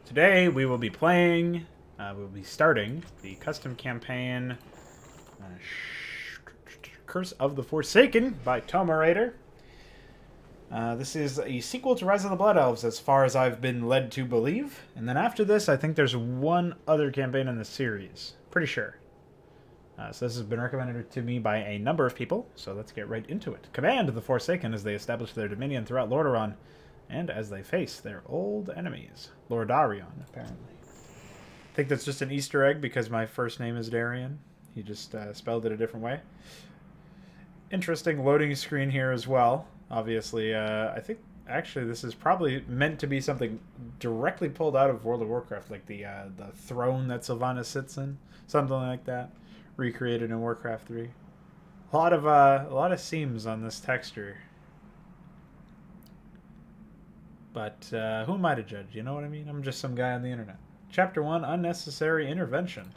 Today we will be playing, we'll be starting the custom campaign Curse of the Forsaken by Tomoraider. This is a sequel to Rise of the Blood Elves as far as I've been led to believe. And then after this, I think there's one other campaign in the series. Pretty sure. So this has been recommended to me by a number of people, so let's get right into it. Command the Forsaken as they establish their dominion throughout Lordaeron, and as they face their old enemies. Lordarion, apparently. I think that's just an Easter egg because my first name is Darian. He just spelled it a different way. Interesting loading screen here as well. Obviously, I think actually this is probably meant to be something directly pulled out of World of Warcraft, like the throne that Sylvanas sits in, something like that, recreated in Warcraft 3. A lot of seams on this texture. But who am I to judge? You know what I mean? I'm just some guy on the internet. Chapter 1, Unnecessary Intervention.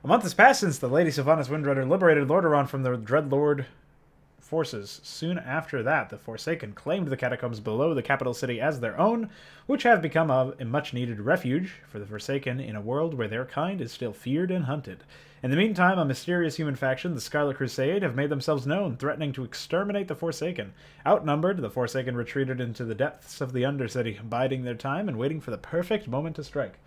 A month has passed since the Lady Sylvanas Windrunner liberated Lordaeron from the Dreadlord forces. Soon after that, the Forsaken claimed the catacombs below the capital city as their own, which have become a much-needed refuge for the Forsaken in a world where their kind is still feared and hunted. In the meantime, a mysterious human faction, the Scarlet Crusade, have made themselves known, threatening to exterminate the Forsaken. Outnumbered, the Forsaken retreated into the depths of the Undercity, biding their time and waiting for the perfect moment to strike.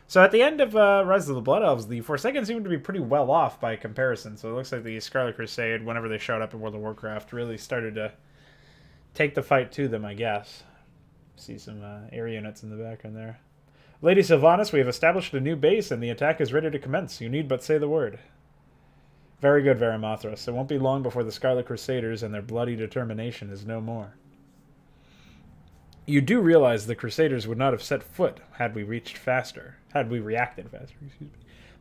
So at the end of Rise of the Blood Elves, the Forsaken seemed to be pretty well off by comparison. So it looks like the Scarlet Crusade, whenever they showed up in World of Warcraft, really started to take the fight to them, I guess. See some air units in the background there. Lady Sylvanas, we have established a new base and the attack is ready to commence. You need but say the word. Very good, Varimathras. It won't be long before the Scarlet Crusaders and their bloody determination is no more. You do realize the Crusaders would not have set foot had we reacted faster, excuse me.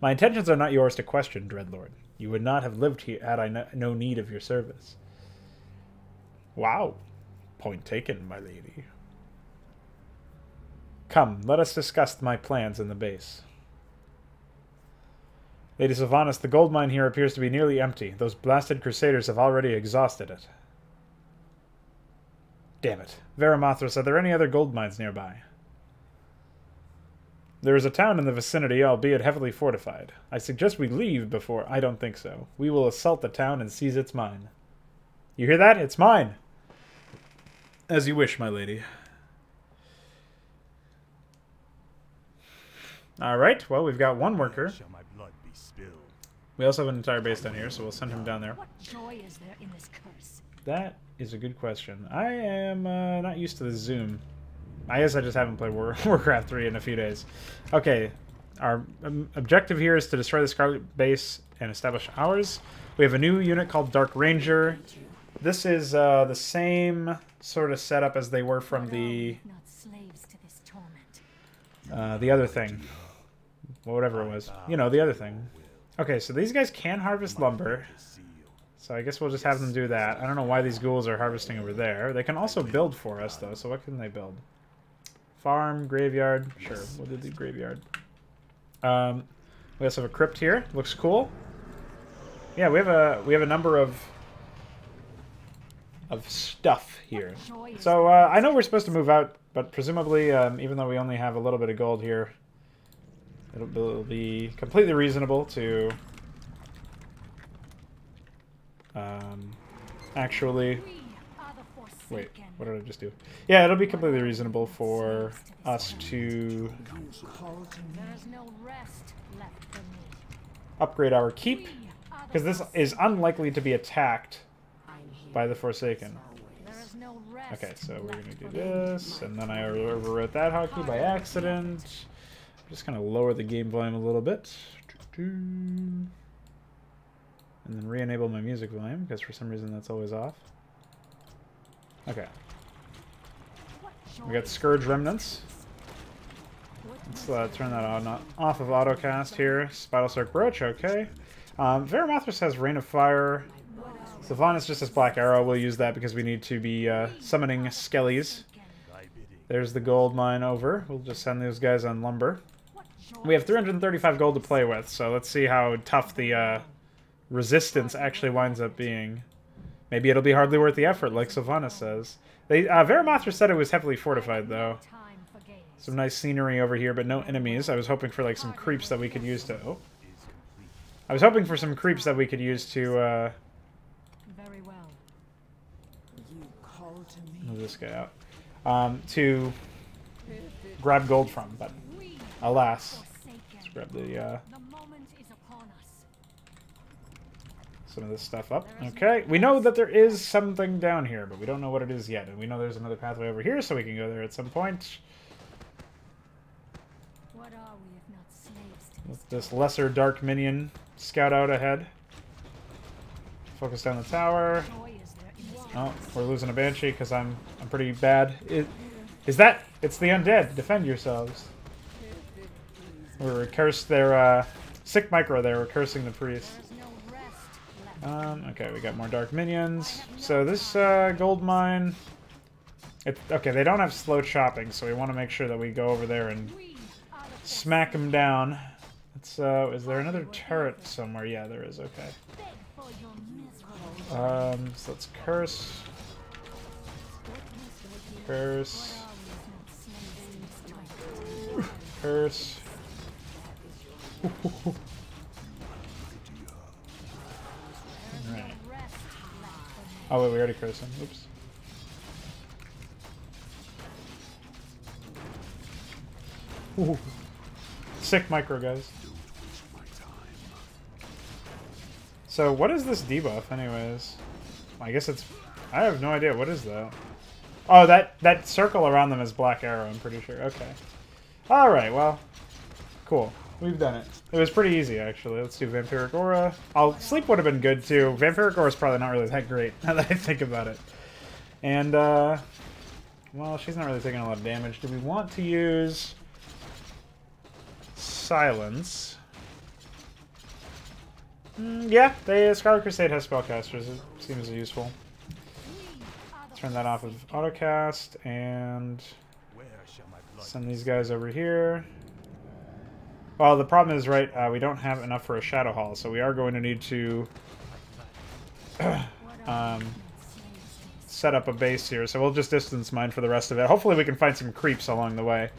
My intentions are not yours to question, Dreadlord. You would not have lived here had I no need of your service. Wow. Point taken, my lady. Come, let us discuss my plans in the base. Lady Sylvanas, the gold mine here appears to be nearly empty. Those blasted Crusaders have already exhausted it. Damn it. Varimathras, are there any other gold mines nearby? There is a town in the vicinity, albeit heavily fortified. I suggest we leave before... I don't think so. We will assault the town and seize its mine. You hear that? It's mine! As you wish, my lady. Alright, well, we've got one worker. We also have an entire base down here, so we'll send him down there. What joy is there in this curse? That is a good question. I am not used to the zoom. I guess I just haven't played Warcraft 3 in a few days. Okay, our objective here is to destroy the Scarlet base and establish ours. We have a new unit called Dark Ranger. This is the same sort of setup as they were from the other thing. Whatever it was. You know, the other thing. Okay, so these guys can harvest lumber. So I guess we'll just have them do that. I don't know why these ghouls are harvesting over there. They can also build for us, though. So what can they build? Farm, graveyard. Sure, we'll do the graveyard. We also have a crypt here. Looks cool. Yeah, we have a number of stuff here. So I know we're supposed to move out, but presumably, even though we only have a little bit of gold here, it'll be completely reasonable to actually... Wait, what did I just do? Yeah, it'll be completely reasonable for us to upgrade our keep, because this is unlikely to be attacked by the Forsaken. Okay, so we're going to do this, and then I overwrote that hotkey by accident. I'm just going to lower the game volume a little bit. And then re-enable my music volume, because for some reason that's always off. Okay. We got Scourge Remnants. Let's turn that on, off of autocast here. Spittlesark Brooch, okay. Varimathras has Rain of Fire. Sylvanas just has Black Arrow. We'll use that because we need to be summoning Skellies. There's the gold mine over. We'll just send those guys on lumber. We have 335 gold to play with, so let's see how tough the resistance actually winds up being. Maybe it'll be hardly worth the effort, like Sylvanas says. Veramothra said it was heavily fortified, though. Time for games. Some nice scenery over here, but no enemies. I was hoping for, like, some creeps that we could use to... Oh. I was hoping for some creeps that we could use to, Very well. You call to me. move this guy out. To grab gold from, but alas. Let's grab the, The moment is upon us. some of this stuff up. Okay, we know that there is something down here, but we don't know what it is yet. And we know there's another pathway over here, so we can go there at some point. What are we if not slaves to With this lesser dark minion scout out ahead. Focus down the tower. joy is there in this Oh, we're losing a banshee because I'm pretty bad. Is that? It's the undead. Defend yourselves. We're cursed their sick micro there. We're cursing the priest. There's no rest left. Okay, we got more dark minions. So this gold mine. Okay, they don't have slow chopping, so we want to make sure that we go over there and We are the smack them down. Let's. Is there another turret somewhere? Yeah, there is. Okay. beg for your miserable. So let's curse. Curse. Curse. Alright. Oh wait, we already cursed him. Oops. Ooh. Sick micro, guys. So what is this debuff anyways? I guess it's... I have no idea. What is that? Oh, that circle around them is Black Arrow, I'm pretty sure. Okay. Alright, well. Cool. We've done it. It was pretty easy, actually. Let's do Vampiric Aura. Sleep would have been good, too. Vampiric Aura is probably not really that great, now that I think about it. And, well, she's not really taking a lot of damage. Do we want to use... Silence? Yeah, Scarlet Crusade has spellcasters. It seems useful. Turn that off of autocast and send these guys over here. Well, the problem is, right, we don't have enough for a Shadow Hall, so we are going to need to set up a base here. So we'll just distance mine for the rest of it. Hopefully we can find some creeps along the way.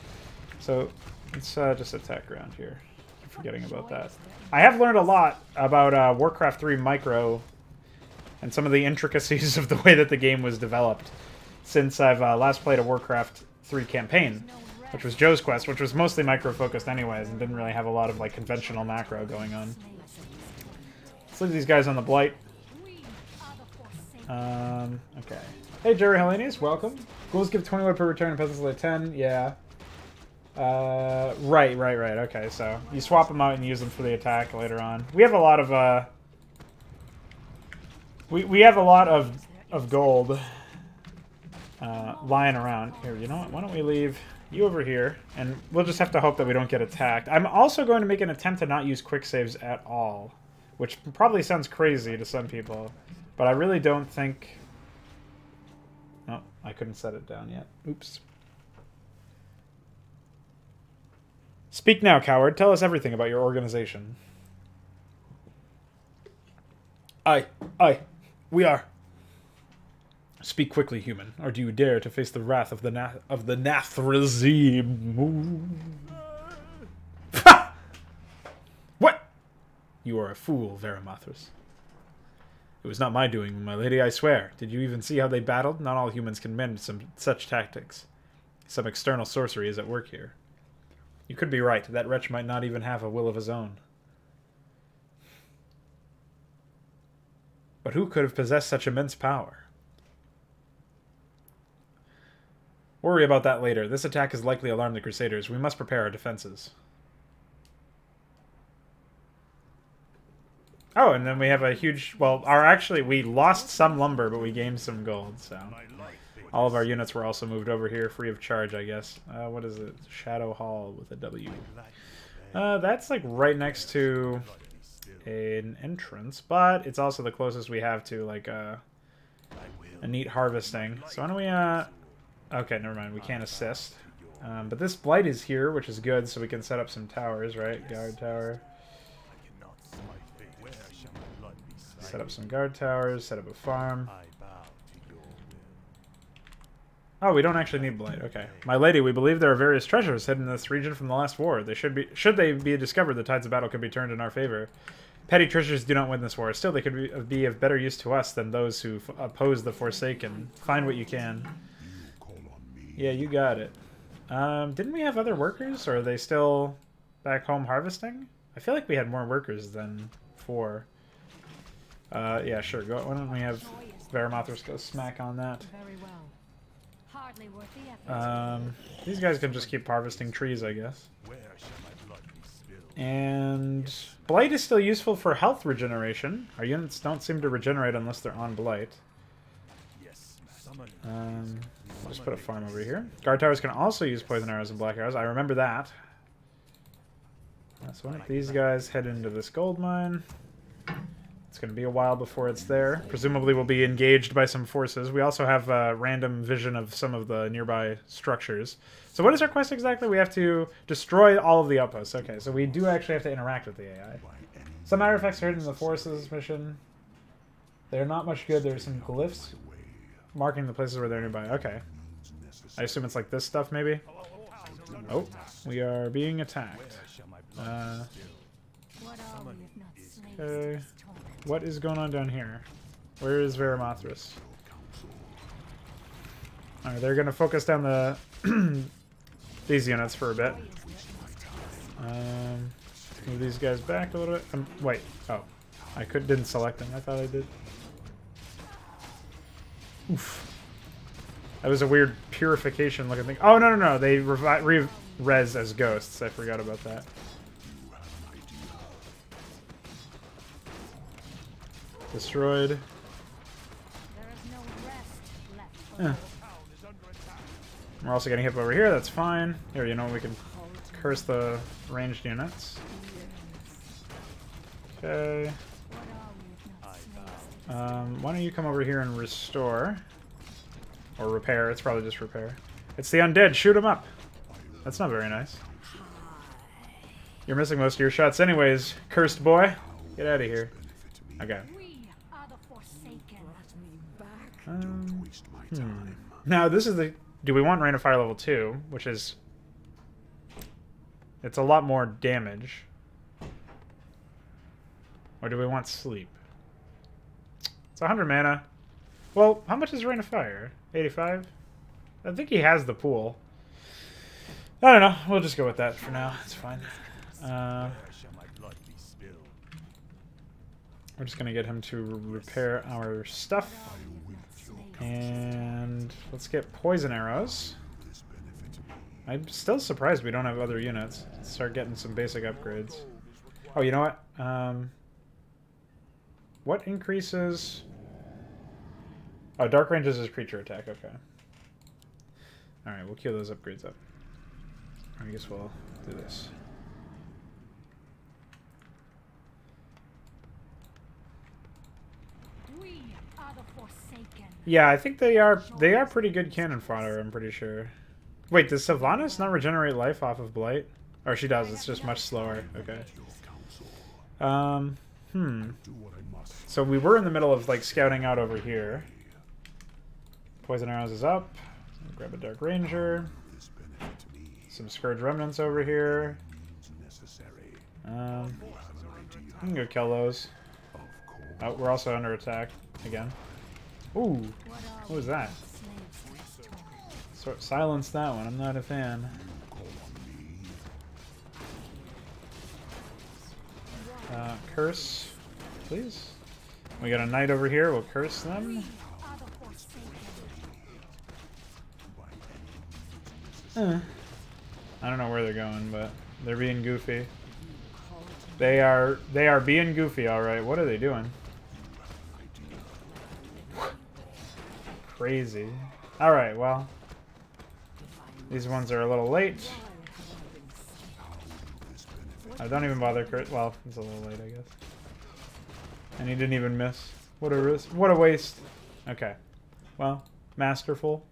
So let's just attack around here. I'm forgetting about that. I have learned a lot about Warcraft 3 Micro and some of the intricacies of the way that the game was developed since I've last played a Warcraft 3 campaign, which was Joe's Quest, which was mostly micro-focused anyways and didn't really have a lot of like conventional macro going on. Let's leave these guys on the Blight. Okay. Hey, Jerry Hellenius, welcome. Ghouls give 20 wood per return and peasants lay 10. Yeah. Right. Okay, so you swap them out and use them for the attack later on. We have a lot of, we have a lot of gold lying around. Here, you know what? Why don't we leave you over here, and we'll just have to hope that we don't get attacked. I'm also going to make an attempt to not use quick saves at all, which probably sounds crazy to some people, but I really don't think... Oh, I couldn't set it down yet. Oops. Speak now, coward. Tell us everything about your organization. Aye, we are. Speak quickly, human, or do you dare to face the wrath of the Nathrazim? What? You are a fool, Veramothras. It was not my doing, my lady, I swear. Did you even see how they battled? Not all humans can mend such tactics. Some external sorcery is at work here. You could be right. That wretch might not even have a will of his own. But who could have possessed such immense power? Worry about that later. This attack has likely alarmed the Crusaders. We must prepare our defenses. Oh, and then we have a huge... Well, actually, we lost some lumber, but we gained some gold, so... All of our units were also moved over here, free of charge, I guess. What is it? Shadow Hall with a W. That's, like, right next to an entrance, but it's also the closest we have to, like, a neat harvesting. So why don't we, Okay, never mind. We can't assist. But this blight is here, which is good, so we can set up some towers, right? Guard tower. Set up some guard towers, set up a farm. Oh, we don't actually need blight. Okay. My lady, we believe there are various treasures hidden in this region from the last war. They should they be discovered, the tides of battle could be turned in our favor. Petty treasures do not win this war. Still, they could be of better use to us than those who oppose the Forsaken. Find what you can. Yeah, you got it. Didn't we have other workers, or are they still back home harvesting? I feel like we had more workers than 4. Yeah, sure. Why don't we have Veramothras go smack on that? Very well. Hardly worth the effort. These guys can just keep harvesting trees, I guess. And blight is still useful for health regeneration. Our units don't seem to regenerate unless they're on blight. I'll just put a farm over here. Guard towers can also use poison arrows and black arrows. I remember that. So why don't these guys head into this gold mine? It's going to be a while before it's there. Presumably we'll be engaged by some forces. We also have a random vision of some of the nearby structures. So what is our quest exactly? We have to destroy all of the outposts. Okay, so we do actually have to interact with the AI. Some artifacts are hidden in the forces mission. They're not much good. There's some glyphs marking the places where they're nearby. Okay. I assume it's like this stuff, maybe? Oh, we are being attacked. Okay. What is going on down here? Where is Veramothras? Alright, they're going to focus down the these units for a bit. Move these guys back a little bit. Wait. Oh. I didn't select them. I thought I did. Oof. That was a weird purification looking thing. Oh, no, no, no. They re-res as ghosts. I forgot about that. Destroyed. There is no rest left. We're also getting hit over here. That's fine. Here, you know, we can curse the ranged units. Okay. Why don't you come over here and restore? Or repair. It's probably just repair. It's the undead. Shoot them up. That's not very nice. You're missing most of your shots anyways, cursed boy. Get out of here. Okay. Now, this is the... Do we want Rain of Fire level 2, which is... It's a lot more damage. Or do we want Sleep? It's 100 mana. Well, how much is Rain of Fire? 85? I think he has the pool. I don't know. We'll just go with that for now. It's fine. We're just going to get him to repair our stuff. And let's get poison arrows. I'm still surprised we don't have other units. Let's start getting some basic upgrades. Oh, you know what? What increases... Oh, Dark Range is his creature attack. Okay. Alright, we'll queue those upgrades up. I guess we'll do this. We are the Forsaken. Yeah, I think they are pretty good cannon fodder, I'm pretty sure. Wait, does Sylvanas not regenerate life off of Blight? Or she does, it's just much slower. Okay. So we were in the middle of, like, scouting out over here. Poison Arrows is up. Grab a Dark Ranger. Some Scourge Remnants over here. I can go kill those. Oh, we're also under attack again. Ooh, what was that? So silence that one. I'm not a fan. Curse, please. We got a knight over here. We'll curse them. I don't know where they're going, but they're being goofy. They are being goofy, all right. What are they doing? Crazy. All right, well, these ones are a little late. I don't even bother. Well, it's a little late, I guess. And he didn't even miss. What a risk. What a waste. Okay. Well, masterful,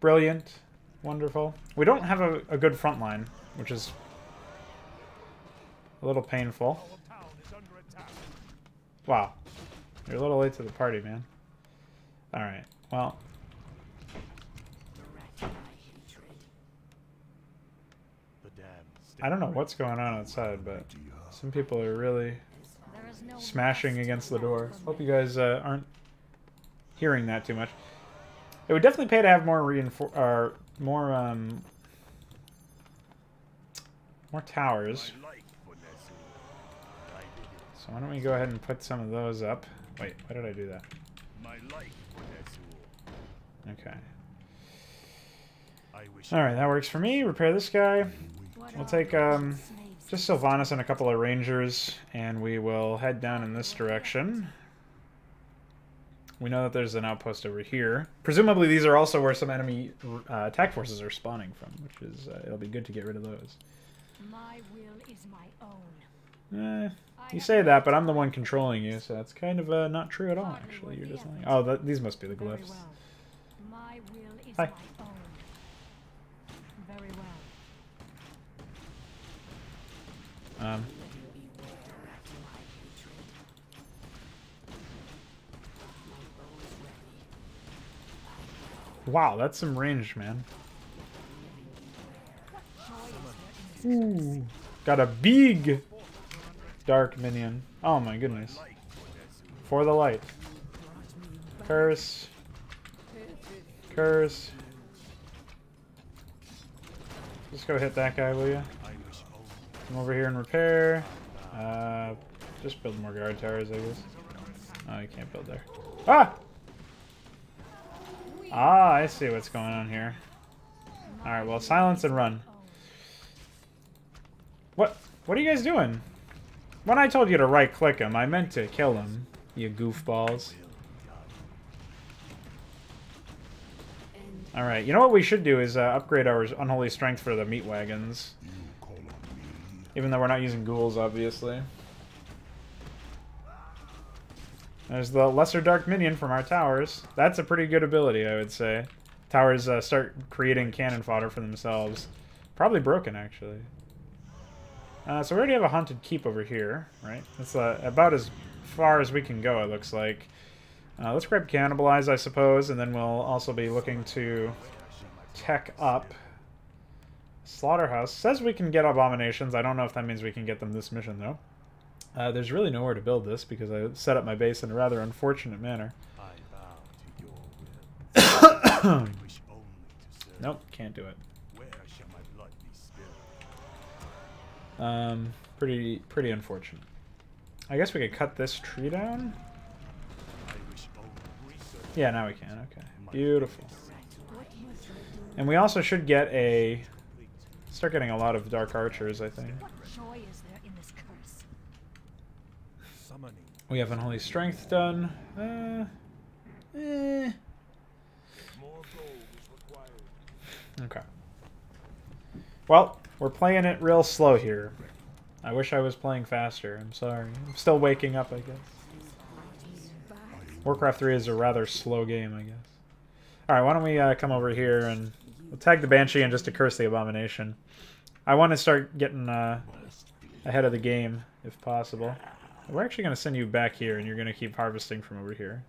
brilliant. Wonderful. We don't have a good front line, which is a little painful. Wow. You're a little late to the party, man. Alright, well. I don't know what's going on outside, but some people are really smashing against the door. Hope you guys aren't hearing that too much. It would definitely pay to have more more towers. So why don't we go ahead and put some of those up? Wait, why did I do that? Okay. Alright, that works for me. Repair this guy. We'll take just Sylvanas and a couple of rangers, and we will head down in this direction. We know that there's an outpost over here. Presumably these are also where some enemy attack forces are spawning from, which is, it'll be good to get rid of those. My will is my own. You say that, but I'm the one controlling you, so that's kind of not true at all, actually. You're just like, oh, these must be the glyphs. Well. My will is Hi. my own. Very well. Wow, that's some range, man. Ooh, got a big dark minion. Oh my goodness. For the light. Curse. Curse. Just go hit that guy, will you? Come over here and repair. Just build more guard towers, I guess. Oh, you can't build there. Ah! Ah, I see what's going on here. Alright, well, silence and run. What are you guys doing? When I told you to right-click him, I meant to kill him, you goofballs. Alright, you know what we should do is upgrade our Unholy Strength for the meat wagons. Even though we're not using ghouls, obviously. There's the Lesser Dark Minion from our towers. That's a pretty good ability, I would say. Towers start creating cannon fodder for themselves. Probably broken, actually. So we already have a Haunted Keep over here, right? That's about as far as we can go, it looks like. Let's grab Cannibalize, I suppose, and then we'll also be looking to tech up. Slaughterhouse. Says we can get Abominations. I don't know if that means we can get them this mission, though. There's really nowhere to build this because I set up my base in a rather unfortunate manner. Nope, can't do it. Pretty unfortunate. I guess we could cut this tree down. Yeah, now we can. Okay, beautiful. And we also should get start getting a lot of Dark Archers, I think. What joy is there in this curse? We have Unholy Strength done. Okay. Well, we're playing it real slow here. I wish I was playing faster. I'm sorry. I'm still waking up, I guess. Warcraft 3 is a rather slow game, I guess. Alright, why don't we come over here and we'll tag the Banshee and just to curse the Abomination. I want to start getting ahead of the game, if possible. We're actually going to send you back here, and you're going to keep harvesting from over here.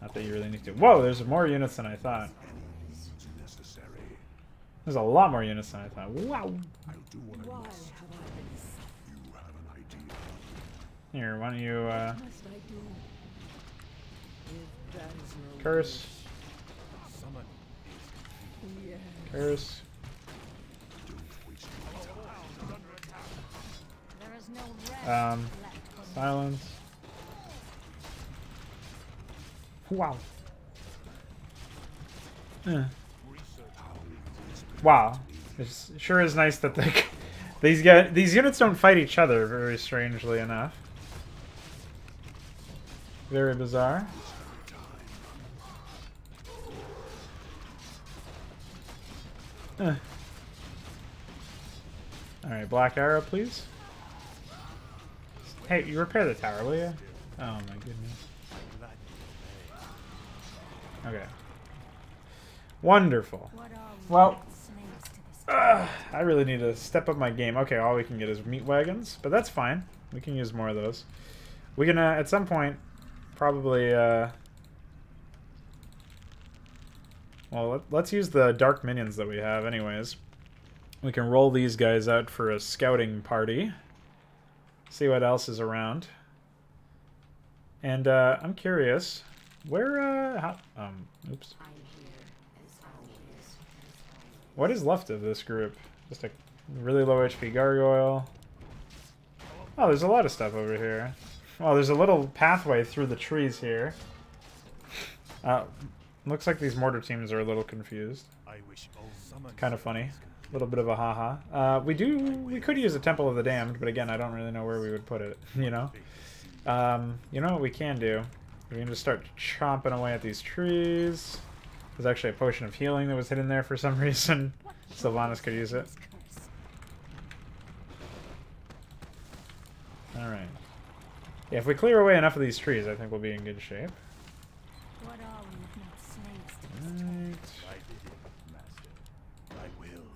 Not that you really need to. Whoa, there's more units than I thought. There's a lot more units than I thought. Wow. Here, why don't you curse? Curse. Silence. Wow. Wow. It sure is nice that these units don't fight each other, very strangely enough. Very bizarre. Alright, Black Arrow, please. Hey, you repair the tower, will you? Oh my goodness. Okay. Wonderful. Well, I really need to step up my game. Okay, all we can get is meat wagons, but that's fine. We can use more of those. We can, at some point, probably, well, let's use the dark minions that we have anyways. We can roll these guys out for a scouting party. See what else is around. And, I'm curious, where, oops. What is left of this group? Just a really low HP gargoyle. Oh, there's a lot of stuff over here. Oh, there's a little pathway through the trees here. Looks like these mortar teams are a little confused. Kind of funny. A little bit of a haha. We could use a Temple of the Damned, but again, I don't really know where we would put it, you know? You know what we can do? We can just start chomping away at these trees. There's actually a potion of healing that was hidden there for some reason. Sylvanas could use it. Alright. Yeah, if we clear away enough of these trees, I think we'll be in good shape.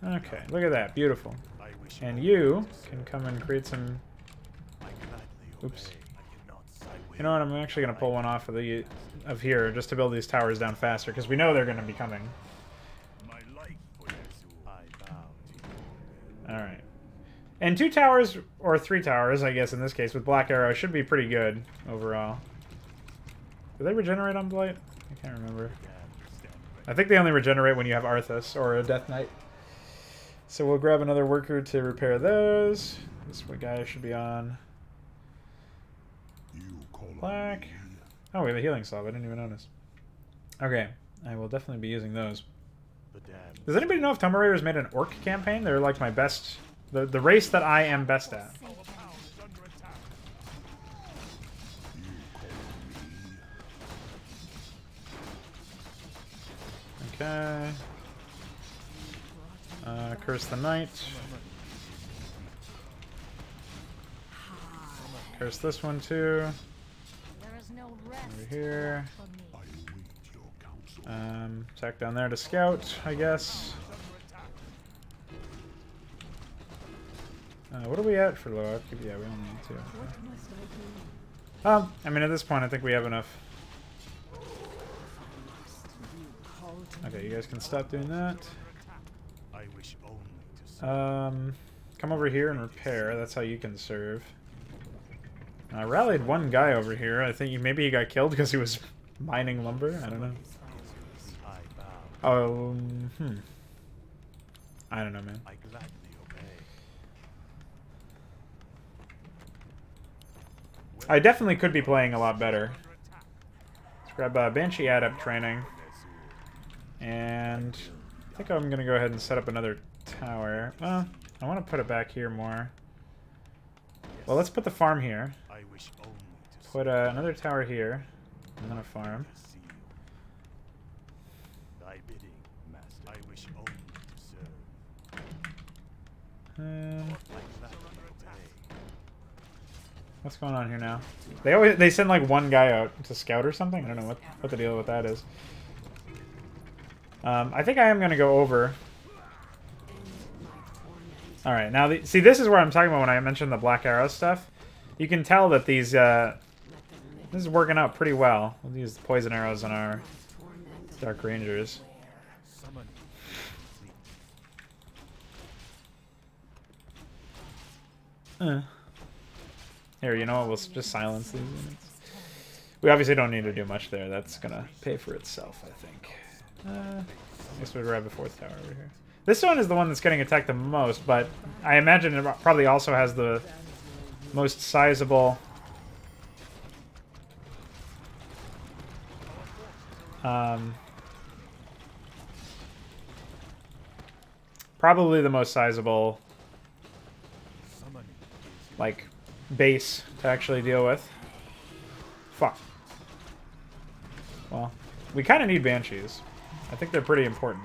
Right. Okay, look at that. Beautiful. And you can come and create some... Oops. You know what? I'm actually going to pull one off of here just to build these towers down faster, because we know they're going to be coming. Alright. And 2 towers, or 3 towers, I guess in this case, with Black Arrow should be pretty good overall. Do they regenerate on Blight? I can't remember. I think they only regenerate when you have Arthas or a Death Knight. So we'll grab another worker to repair those. This guy should be on black. Oh, we have a healing salve. I didn't even notice. Okay, I will definitely be using those. Does anybody know if Tomoraider's made an orc campaign? They're like my best... The race that I am best at. Okay. Curse the Knight. Curse this one too. Over here. Attack down there to scout, I guess. What are we at for low upkeep? Yeah, we don't need to. I mean, at this point, I think we have enough. Okay, you guys can stop doing that. Come over here and repair. That's how you can serve. I rallied one guy over here. I think maybe he got killed because he was mining lumber. I don't know. I don't know, man. I definitely could be playing a lot better. Let's grab Banshee Adept training. And I think I'm going to go ahead and set up another tower. Well, I want to put it back here more. Well, let's put the farm here. Put another tower here. And then a farm. What's going on here now? They send like one guy out to scout or something? I don't know what the deal with that is. I think I am going to go over. Alright, now see, this is where I'm talking about when I mentioned the Black Arrow stuff. You can tell that these this is working out pretty well. We'll use the poison arrows on our Dark Rangers. Here, you know what? We'll just silence these units. We obviously don't need to do much there. That's gonna pay for itself, I think. I guess we'll grab a 4th tower over here. This one is the one that's getting attacked the most, but I imagine it probably also has the most sizable... probably the most sizable, like, base to actually deal with. Fuck. Well, we kind of need Banshees. I think they're pretty important.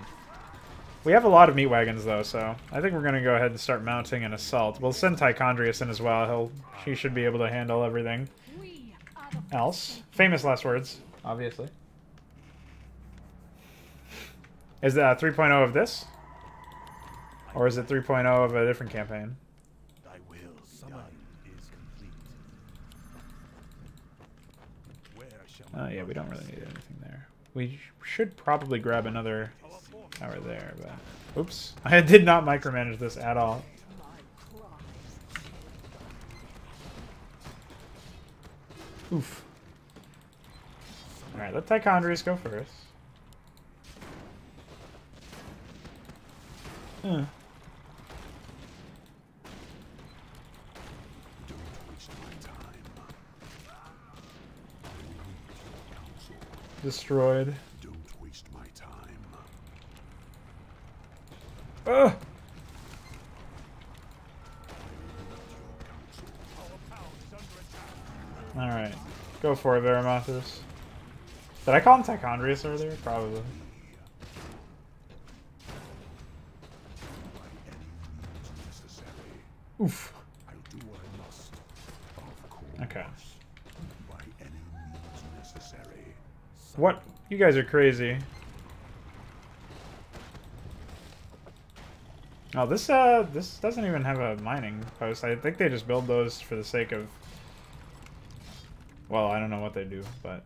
We have a lot of meat wagons, though, so I think we're going to go ahead and start mounting an assault. We'll send Tichondrius in as well. He should be able to handle everything else. Famous last words, obviously. Is that 3.0 of this? Or is it 3.0 of a different campaign? Yeah, we don't really need anything there. We should probably grab another tower there, but... Oops. I did not micromanage this at all. Oof. Alright, let Tichondrius go first. Destroyed. Don't waste my time. Ugh! Alright. Go for it, Veramothus. Did I call him Tichondrius earlier? Probably. Oof. I'll do what I must. Of course. Okay. By any means necessary. What? You guys are crazy. Oh, this doesn't even have a mining post. I think they just build those for the sake of... Well, I don't know what they do, but...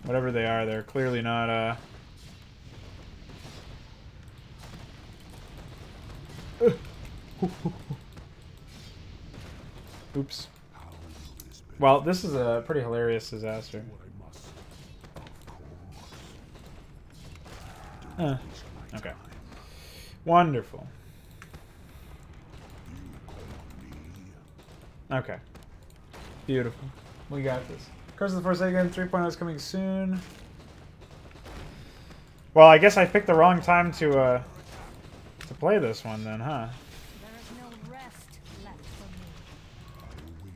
Whatever they are, they're clearly not, Oops. Well, this is a pretty hilarious disaster. Okay. Wonderful. Okay. Beautiful. We got this. Curse of the Forsaken 3.0 is coming soon. Well, I guess I picked the wrong time to play this one then, huh? There is no rest left for me.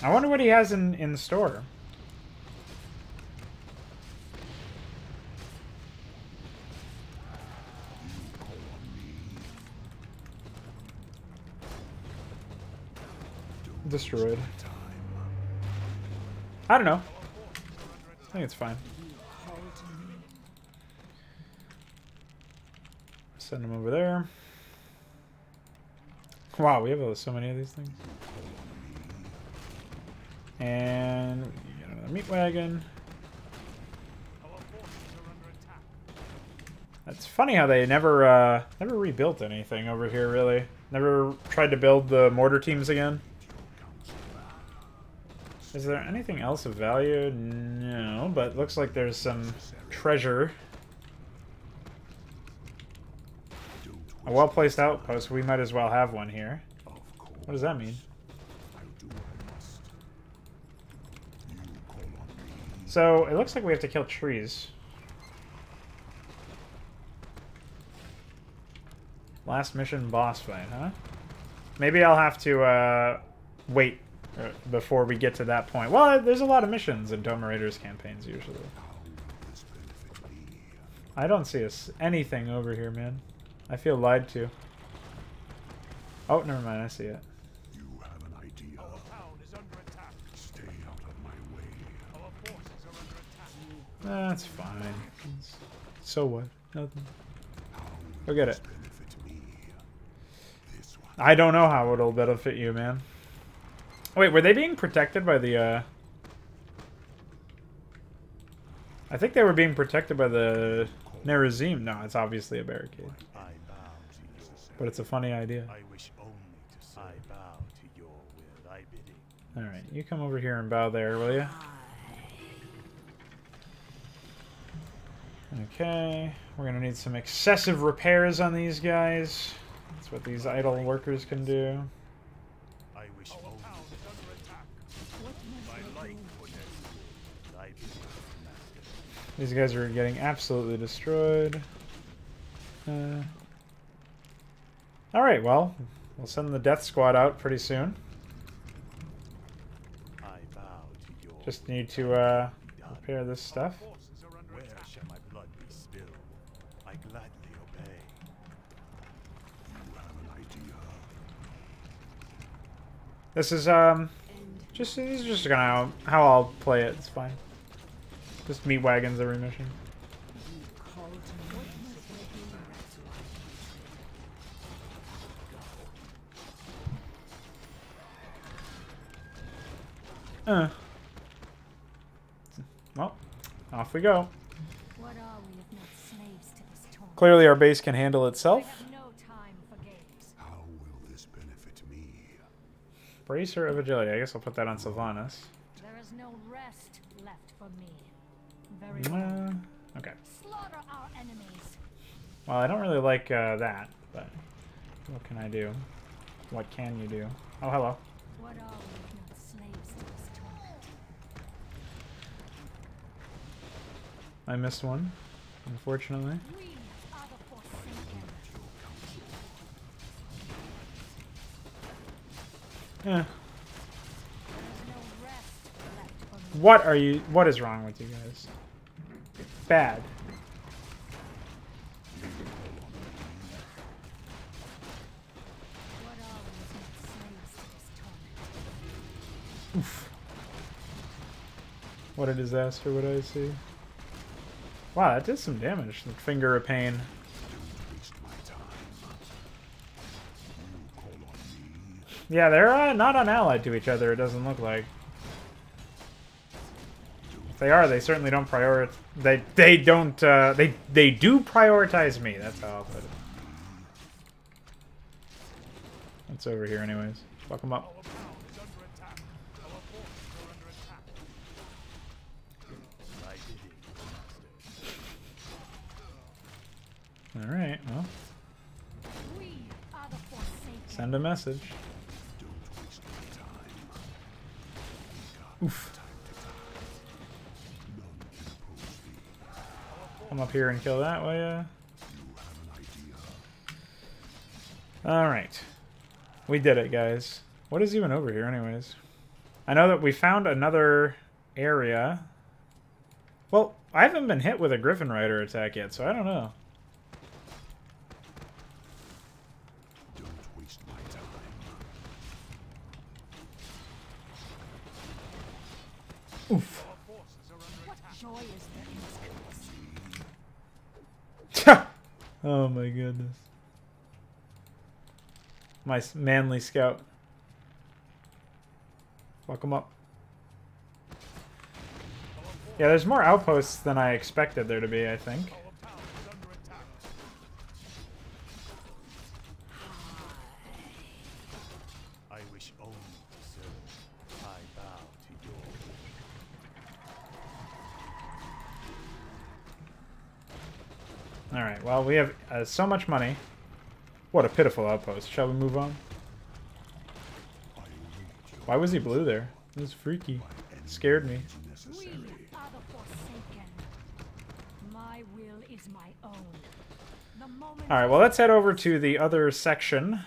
I wonder what he has in store. Destroyed. I don't know. I think it's fine. Send him over there. Wow, we have so many of these things. And we get another meat wagon. It's funny how they never rebuilt anything over here, really. Never tried to build the mortar teams again. Is there anything else of value? No, but looks like there's some treasure. A well-placed outpost. We might as well have one here. What does that mean? So, it looks like we have to kill trees. Last mission boss fight, huh? Maybe I'll have to wait before we get to that point. Well, there's a lot of missions in Tomoraider's campaigns, usually. I don't see anything over here, man. I feel lied to. Oh, never mind, I see it. You have an idea. Our town is under attack. Stay out of my way. Our forces are under attack. That's fine. So what? Nothing. Go get it. I don't know how it'll benefit you, man. Wait, were they being protected by the, I think they were being protected by the Nerazim. No, it's obviously a barricade. But it's a funny idea. I wish only to say I bow to your will, I bidding. Alright, you come over here and bow there, will you? Okay, we're gonna need some excessive repairs on these guys. That's what these idle workers can do. I wish only my life for this. I bidding, master. These guys are getting absolutely destroyed. Alright, well, we'll send the death squad out pretty soon. I bow to your Just need to repair this stuff. Where shall my blood be spilled? I gladly obey. You have an idea. This is just gonna how I'll play it. It's fine. Just meat wagons every mission. Well, off we go. What are we if not slaves to this torment? Clearly our base can handle I itself. have no time for games. How will this benefit me? Bracer of agility. I guess I'll put that on Sylvanas. There is no rest left for me. Very well. Okay. Slaughter our enemies. Well, I don't really like that, but what can I do? What can you do? Oh, hello. What are we if not slaves to this torment? I missed one, unfortunately. We are the Forsaken. Eh. There is no rest left for me. What are you? What is wrong with you guys? Bad. What are we if not slaves to this torment? Oof. What a disaster would I see. Wow, that did some damage. The Finger of Pain. Don't waste my time. You call on me. Yeah, they're not unallied to each other, it doesn't look like. If they are, they certainly don't prioritize... They don't, they do prioritize me, that's how I'll put it. What's over here anyways? Fuck them up. Our town is under attack. Our forces are under attack. I did it, master. Alright, well, We are the Forsaken. send a message. Don't waste my time. Oof. None can oppose me. Come up here and kill that way, You have an idea. Alright. We did it, guys. What is even over here, anyways? I know that we found another area. Well, I haven't been hit with a Griffin Rider attack yet, so I don't know. Don't waste my time. Oof. Our forces are under What attack. joy is there in this curse? Oh my goodness. My manly scout. Fuck him up. Yeah, there's more outposts than I expected there to be, I think. Our town is under attack. I wish only to serve. I bow to your will. Alright, well, we have so much money. What a pitiful outpost. Shall we move on? Why was he blue there? It was freaky. It scared me. We Necessary. are the Forsaken. My will is my own. The moment Alright, well, let's head over to the other section.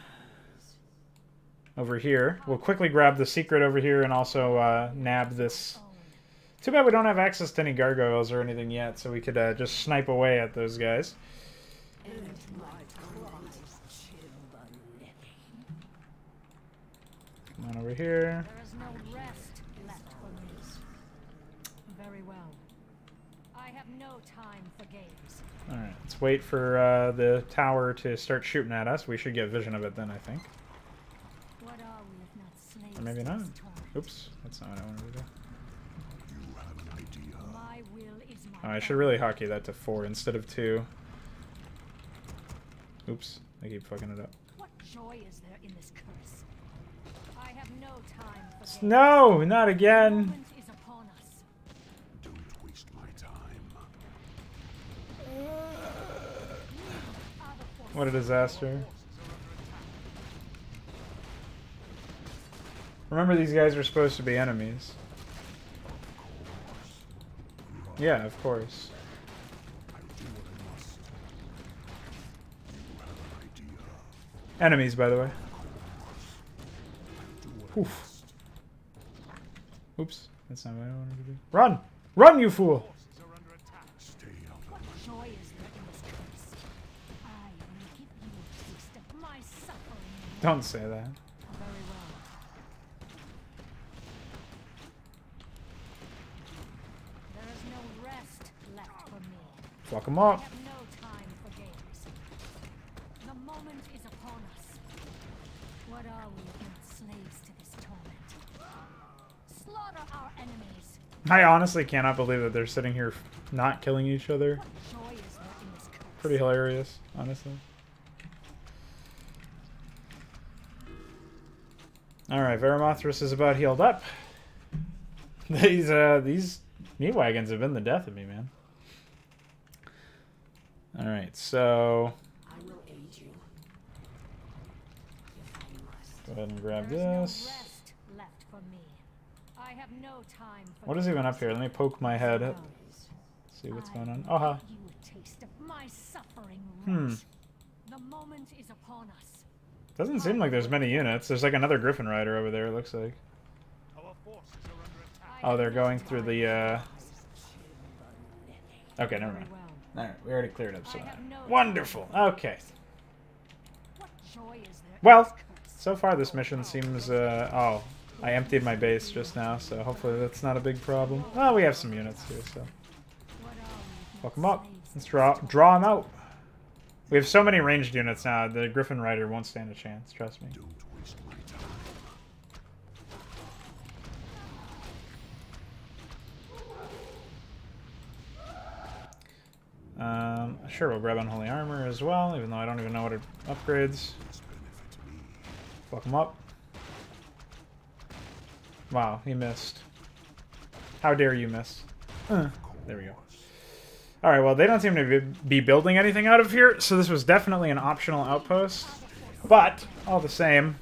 Over here. We'll quickly grab the secret over here and also nab this. Too bad we don't have access to any gargoyles or anything yet, so we could just snipe away at those guys. Come on over here. there is no rest left for me. Very well. I have no time for games. Alright, let's wait for the tower to start shooting at us. We should get vision of it then, I think. What are we if not slaves Or maybe to not. this torment? Oops, that's not what I wanted to do. You have an idea. My will is my Oh, I should own. really hockey that to 4 instead of 2. Oops, I keep fucking it up. What joy is there in this curse? I have no time for games. No, not The again. moment is upon us. Don't waste my time. Are the What a disaster. Remember, these guys are supposed to be enemies. Yeah, of course. I'll do what I must. You have an idea. Enemies, by the way. Do what I Oof. must. Oops, that's not what I wanted to do. Run! Run, you fool! Forces are under attack. Stay out of What my joy is there in this curse? I will give you a taste of my suffering. Don't say that. Very well. There is no rest left for me. Fuck them I up. have no time for games. The moment is upon us. What are we if not slaves to this torment? Slaughter I honestly cannot believe that they're sitting here not killing each other. Joy is there in this curse. Pretty hilarious, honestly. Alright, Varamothras is about healed up. These meat wagons have been the death of me, man. Alright, so I will aid you. If I must. go ahead and grab There is no this. rest left for me. I have no time for What is even up here? Let me poke my head up. See what's going on. Oh, huh. you a taste of my suffering. Hmm. The moment is upon us. Doesn't seem like there's many units. There's like another Griffin Rider over there, it looks like. Our forces are under attack. Oh, they're going through the, Okay, never mind. Alright, we already cleared up some of that. Wonderful! Okay. What joy is there in Well, this curse? so far this mission seems, oh, I emptied my base just now, so hopefully that's not a big problem. Well, we have some units here, so. What are we? Fuck them up. Let's draw them out. We have so many ranged units now, the Griffin Rider won't stand a chance, trust me. Don't waste my time. Sure, we'll grab Unholy Armor as well, even though I don't even know what it upgrades. This benefits me. Fuck him up. Wow, he missed. How dare you miss? There we go. Alright, well, they don't seem to be building anything out of here, so this was definitely an optional outpost. But, all the same,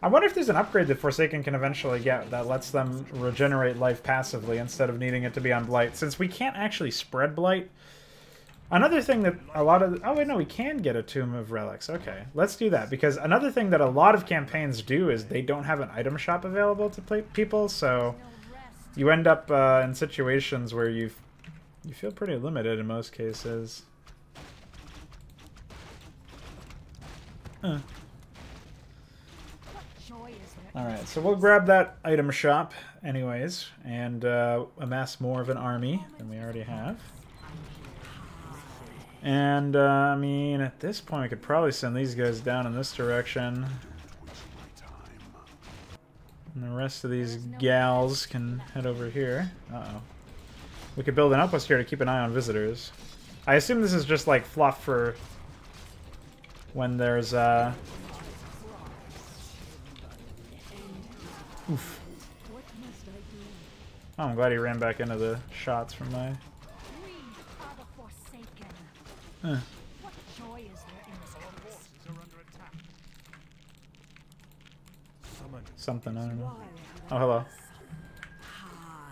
I wonder if there's an upgrade that Forsaken can eventually get that lets them regenerate life passively instead of needing it to be on Blight, since we can't actually spread Blight. Another thing that a lot of... Oh, wait, no, we can get a Tomb of Relics. Okay, let's do that, because another thing that a lot of campaigns do is they don't have an item shop available to play people, so you end up in situations where you feel pretty limited in most cases. Alright, so we'll grab that item shop anyways, and amass more of an army than we already have. And, I mean, at this point we could probably send these guys down in this direction. And the rest of these gals can head over here. Uh-oh. We could build an outpost here to keep an eye on visitors. I assume this is just like fluff for when there's Oof. Oh, I'm glad he ran back into the shots from my... We are the Forsaken. What joy is there in this Our curse? forces are under attack. Summon. something, I don't know. Oh, hello.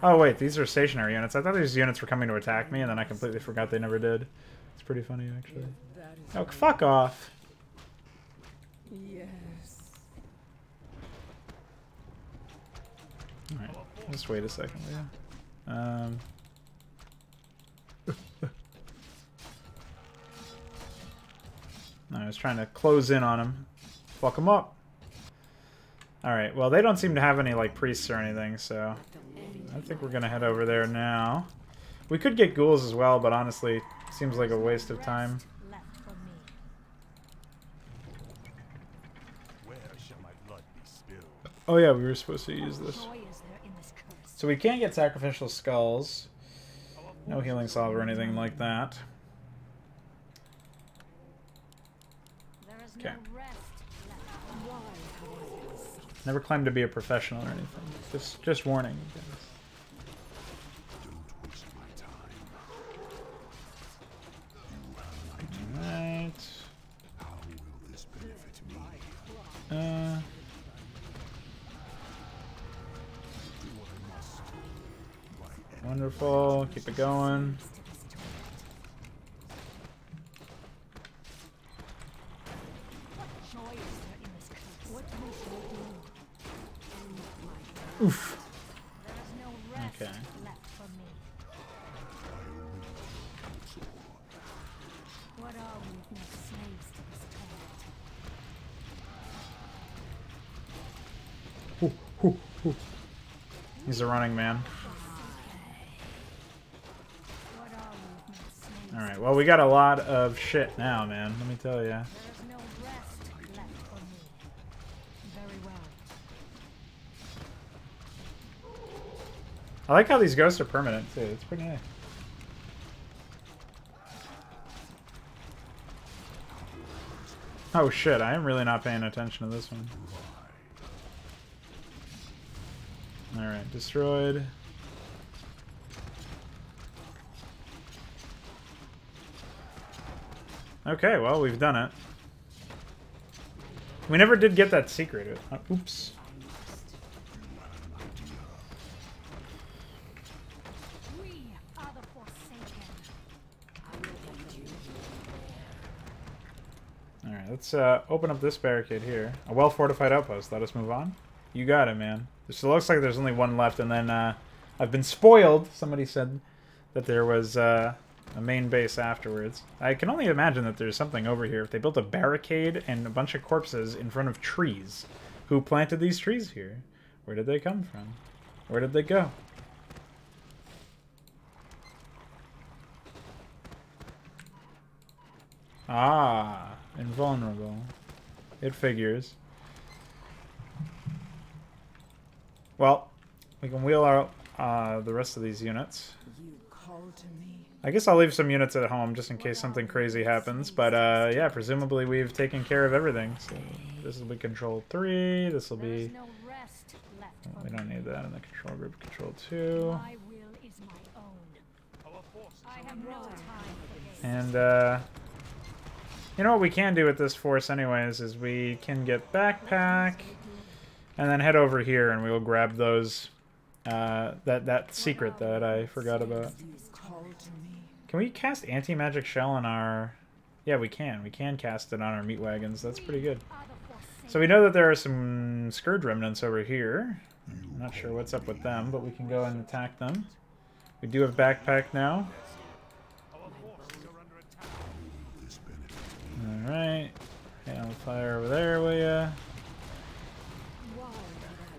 Oh, wait, these are stationary units. I thought these units were coming to attack me, and then I completely forgot they never did. It's pretty funny, actually. Oh, fuck off. Yes. Alright, just wait a second, yeah. I was trying to close in on him. Fuck him up. Alright, well, they don't seem to have any, like, priests or anything, so... I think we're gonna head over there now. We could get ghouls as well, but honestly, seems like a waste of time. Left for me. Where shall my blood be spilled? Oh yeah, we were supposed to use this. Joy is there in this curse? So we can't get sacrificial skulls. No healing salve or anything like that. There is Okay. no rest left. Never claimed to be a professional or anything. Just warning you guys. Don't waste my time. Alright. How will this benefit me? Wonderful. Keep it going. What joy is there in this curse? What Oof. There is no rest Okay. left for me. What are we if not slaves to this torment? He's a running man. What are we if not slaves? Alright, well, we got a lot of shit now, man. Let me tell ya. There is no rest left for me. Very well. I like how these ghosts are permanent, too. It's pretty nice. Oh shit, I am really not paying attention to this one. Alright, destroyed. Okay, well, we've done it. We never did get that secret. Oops. We are the Forsaken. Alright, let's open up this barricade here. A well-fortified outpost. Let us move on. You got it, man. So it looks like there's only one left, and then I've been spoiled. Somebody said that there was a main base afterwards. I can only imagine that there's something over here. If they built a barricade and a bunch of corpses in front of trees. Who planted these trees here? Where did they come from? Where did they go? Ah, invulnerable. It figures. Well, we can wheel out the rest of these units. You called to me. I guess I'll leave some units at home just in case something crazy happens. But yeah, presumably we've taken care of everything. So this will be control 3. This will There is be... no rest left for We don't me. need that in the control group. Control 2. My will is my own. Our forces I are have under no attack. time for games. And you know what we can do with this force anyways is we can get backpack and then head over here and we'll grab those that secret that I forgot about. You called to me. Can we cast anti-magic shell on our... Yeah, we can. We can cast it on our meat wagons. That's pretty good. Are the Forsaken. So we know that there are some Scourge remnants over here. I'm not sure what's up with them, but we can go and attack them. We do have backpack now. Our forces are under attack. Alright. Hail fire over there, will ya?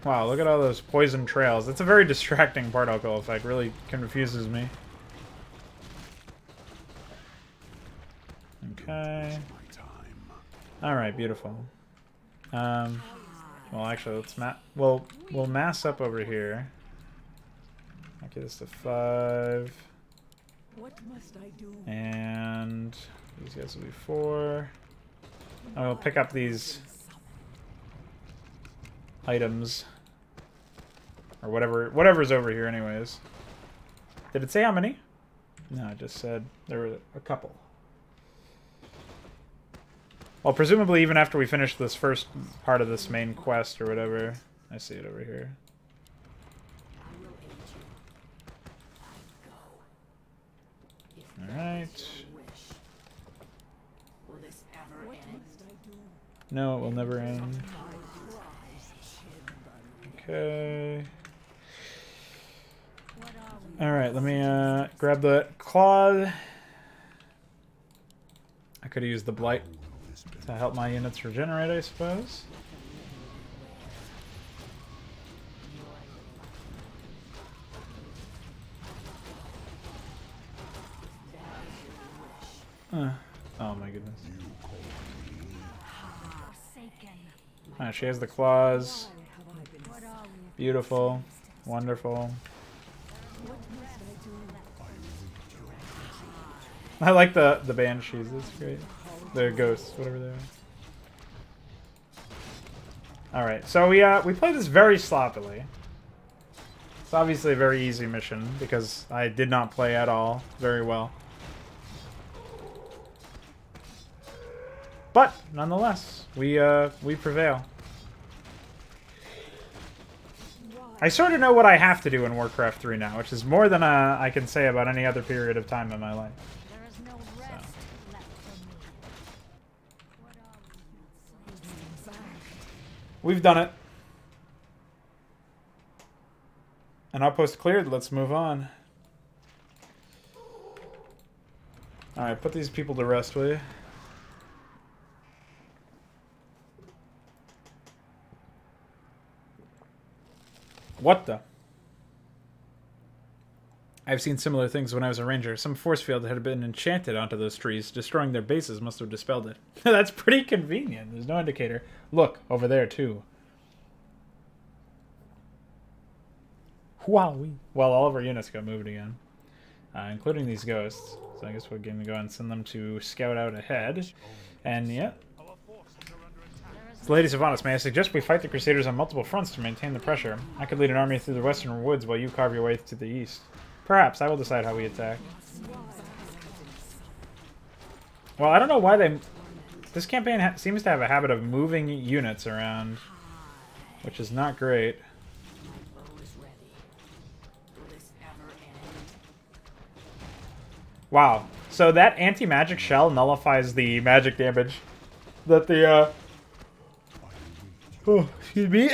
Wow, look at all those poison trails. That's a very distracting particle effect. Really confuses me. Okay. My time. Alright, beautiful. Well, actually, let's we'll mass up over here. Okay, this to 5. What must I do? And these guys will be 4. And we'll pick up these items. Or whatever's over here anyways. Did it say how many? No, it just said there were a couple. Well, presumably even after we finish this first part of this main quest or whatever. I see it over here. I will aid you. I go. If Alright. that is your wish. Will this ever end? Must I do? No, it will never end. Okay. What are we? Alright, let me grab the claw. I could have used the blight to help my units regenerate, I suppose. Oh my goodness. Forsaken. Ah, she has the claws. What are we? Beautiful. Wonderful. I like the banshees, that's great. The ghosts, whatever they are. Alright, so we play this very sloppily. It's obviously a very easy mission, because I did not play at all very well. But, nonetheless, we prevail. I sort of know what I have to do in Warcraft 3 now, which is more than I can say about any other period of time in my life. There is no rest left for me. What are we? We've done it. An outpost cleared, let's move on. Alright, put these people to rest, will you? What the? I've seen similar things when I was a ranger. Some force field had been enchanted onto those trees. Destroying their bases must have dispelled it. That's pretty convenient. There's no indicator. Look, over there too. Wow. Well, all of our units got moved again, including these ghosts. So I guess we're going to go and send them to scout out ahead. And yeah. So, Lady Sylvanas, may I suggest we fight the Crusaders on multiple fronts to maintain the pressure? I could lead an army through the western woods while you carve your way to the east. Perhaps. I will decide how we attack. Well, I don't know why they... This campaign seems to have a habit of moving units around, which is not great. Wow. So that anti-magic shell nullifies the magic damage that the, oh, excuse me.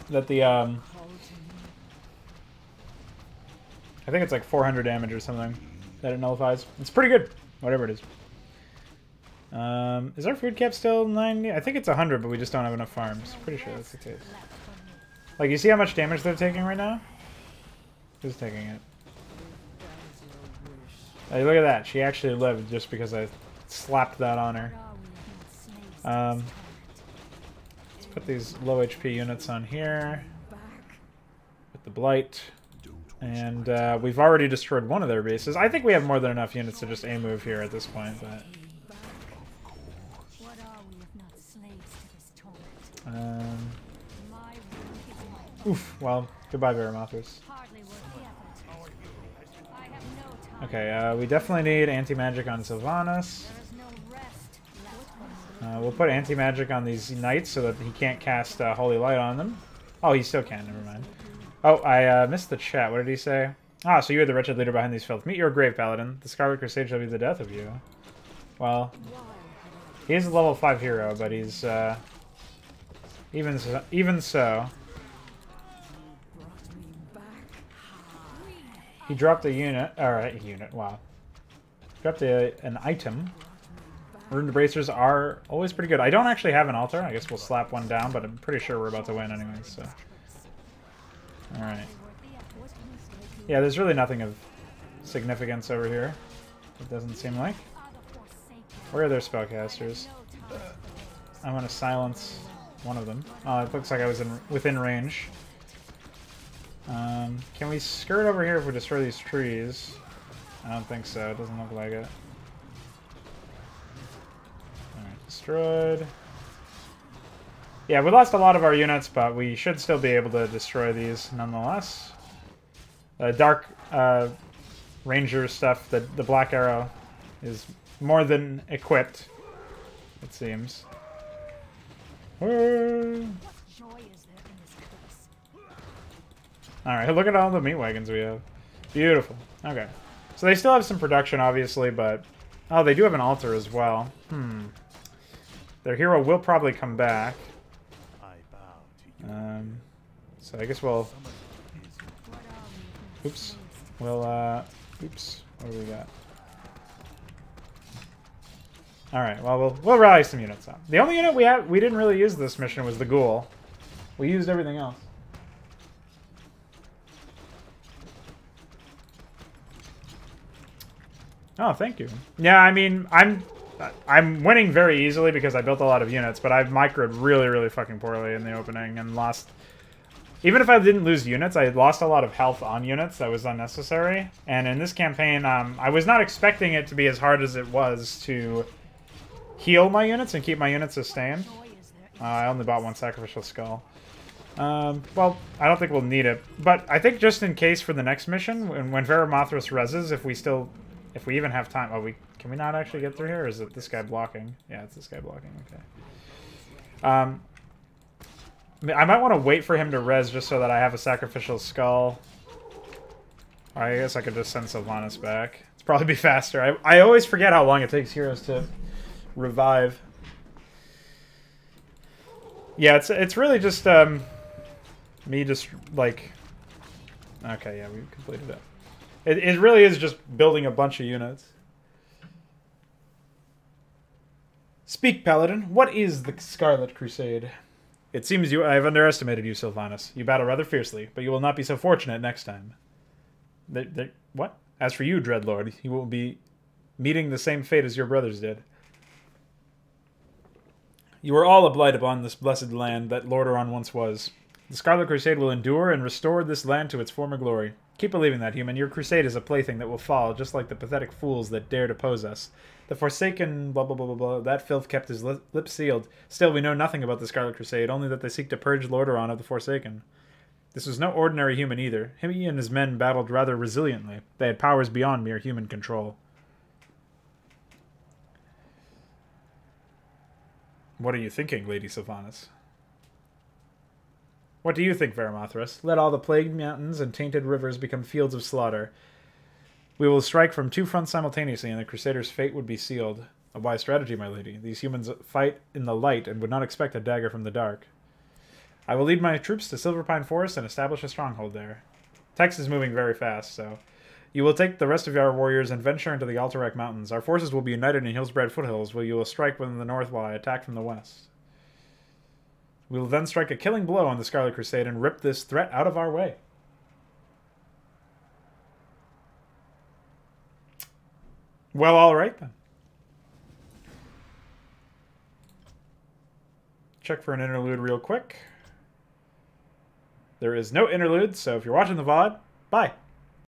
That the, I think it's like 400 damage or something that it nullifies. It's pretty good, whatever it is. Is our food cap still 90? I think it's 100, but we just don't have enough farms. Pretty sure that's the case. Like, you see how much damage they're taking right now? Who's taking it? Hey, look at that. She actually lived just because I slapped that on her. Let's put these low HP units on here. With the Blight. And we've already destroyed one of their bases. I think we have more than enough units to just A-move here at this point, but... oof, well, goodbye, Veramothras. Okay, we definitely need anti-magic on Sylvanas. We'll put anti-magic on these knights so that he can't cast Holy Light on them. Oh, he still can, never mind. Oh, I missed the chat. What did he say? Ah, so you are the wretched leader behind these filth. Meet your grave, Paladin. The Scarlet Crusade shall be the death of you. Well, he is a level 5 hero, but he's, even so... He dropped a unit. Alright, unit, wow. Dropped an item. Ruined bracers are always pretty good. I don't actually have an altar. I guess we'll slap one down, but I'm pretty sure we're about to win anyway, so... Alright. Yeah, there's really nothing of significance over here. It doesn't seem like. Where are their spellcasters? I want to silence one of them. Oh, it looks like I was within range. Can we skirt over here if we destroy these trees? I don't think so. It doesn't look like it. Alright, destroyed. Yeah, we lost a lot of our units, but we should still be able to destroy these nonetheless. Dark Ranger stuff, the Black Arrow, is more than equipped, it seems. Alright, look at all the meat wagons we have. Beautiful. Okay. So they still have some production, obviously, but... Oh, they do have an altar as well. Their hero will probably come back. So I guess we'll... Oops. We'll, oops. What do we got? Alright, well, we'll rally some units up. The only unit we didn't really use this mission was the Ghoul. We used everything else. Oh, thank you. Yeah, I mean, I'm winning very easily because I built a lot of units, but I've microed really, really fucking poorly in the opening and lost... Even if I didn't lose units, I lost a lot of health on units that was unnecessary. And in this campaign, I was not expecting it to be as hard as it was to heal my units and keep my units sustained. I only bought one Sacrificial Skull. Well, I don't think we'll need it. But I think just in case for the next mission, when Veramothras reses, if we even have time... Oh, can we not actually get through here, or is it this guy blocking? Yeah, it's this guy blocking, okay. I might want to wait for him to res just so that I have a Sacrificial Skull. Or I guess I could just send Sylvanas back. It's probably be faster. I always forget how long it takes heroes to revive. Yeah, it's really just me just like... Okay, yeah, we completed it. It really is just building a bunch of units. Speak, Paladin. What is the Scarlet Crusade? It seems I have underestimated you, Sylvanas. You battle rather fiercely, but you will not be so fortunate next time. What? As for you, Dreadlord, you will be meeting the same fate as your brothers did. You are all a blight upon this blessed land that Lordaeron once was. The Scarlet Crusade will endure and restore this land to its former glory. Keep believing that, human. Your crusade is a plaything that will fall, just like the pathetic fools that dare to oppose us. The Forsaken, blah blah blah blah blah, that filth kept his lips sealed. Still, we know nothing about the Scarlet Crusade, only that they seek to purge Lordaeron of the Forsaken. This was no ordinary human either. He and his men battled rather resiliently. They had powers beyond mere human control. What are you thinking, Lady Sylvanas? What do you think, Varimathras? Let all the plagued mountains and tainted rivers become fields of slaughter. We will strike from two fronts simultaneously, and the Crusaders' fate would be sealed. A wise strategy, my lady. These humans fight in the light and would not expect a dagger from the dark. I will lead my troops to Silverpine Forest and establish a stronghold there. Text is moving very fast, so... You will take the rest of our warriors and venture into the Alterac Mountains. Our forces will be united in Hillsbrad foothills, where you will strike from the north while I attack from the west. We will then strike a killing blow on the Scarlet Crusade and rip this threat out of our way. Well, alright then. Check for an interlude real quick. There is no interlude, so if you're watching the VOD, bye.